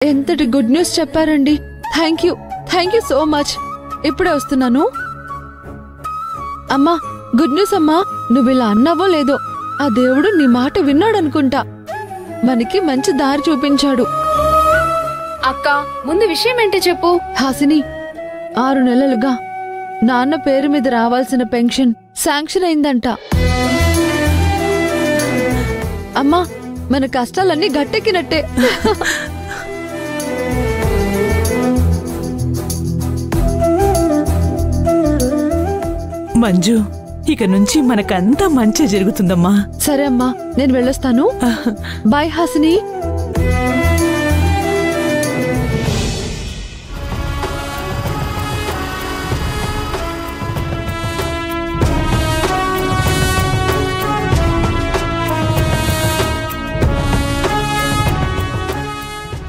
ఎంతటి good news చెప్పారండి. Thank you so much. ఇప్పుడే వస్తున్నాను. అమ్మా, గుడ్ న్యూస్ అమ్మా. నువ్విలా అన్నావో లేదో ఆ దేవుడు నీ మాట విన్నాడనుకుంటా. మనకి మంచి దారి చూపించాడు. అక్క, ముందు విషయం ఏంటో చెప్పు. హాసిని, 6 నెలలుగా నాన్న పేరు మీద రావాల్సిన పెన్షన్ శాంక్షన్ అయిందంట. అమ్మా, మన కష్టాలన్నీ గట్టెక్కినట్టే. మంజు, ఇక నుంచి మనకంతా మంచి జరుగుతుందమ్మా. సరే అమ్మా, నేను వెళ్ళొస్తాను. Bye Hasini.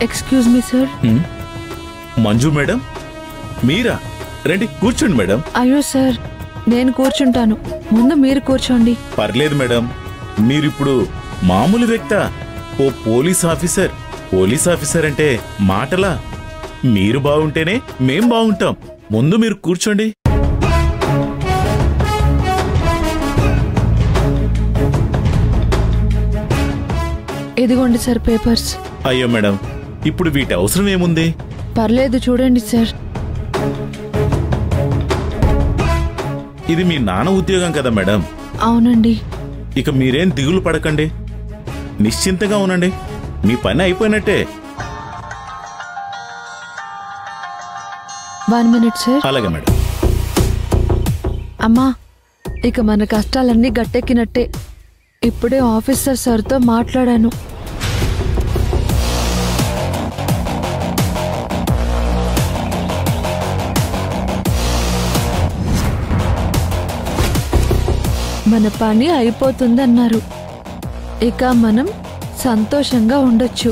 Excuse me sir. Manju madam, మీరా? రండి కూర్చోండి మేడం. అయ్యో సార్, నేను కూర్చుంటాను, ముందు మీరు కూర్చోండి. పర్లేదు మేడం, మీరిప్పుడు మామూలు వ్యక్తా? ఓ పోలీస్ ఆఫీసర్. పోలీస్ ఆఫీసర్ అంటే మాటలా? మీరు బాగుంటేనే మేం బాగుంటాం. ముందు మీరు కూర్చోండి. ఇదిగోండి సార్ పేపర్స్. అయ్యో మేడం, ఇప్పుడు వీటి అవసరం ఏముంది? పర్లేదు, చూడండి సార్. ఇది మీ నాన్న ఉద్యోగం కదా మేడం? అవునండి. ఇక మీరేం దిగులు పడకండి, నిశ్చింతగా ఉండండి. మీ పని అయిపోయినట్టే. 1 మినిట్ సార్. అలాగే మేడం. అమ్మా, ఇక మన కష్టాలన్నీ గట్టెక్కినట్టే. ఇప్పుడే ఆఫీసర్ సార్తో మాట్లాడాను. మన పని అయిపోతుందన్నారు. ఇక మనం సంతోషంగా ఉండొచ్చు.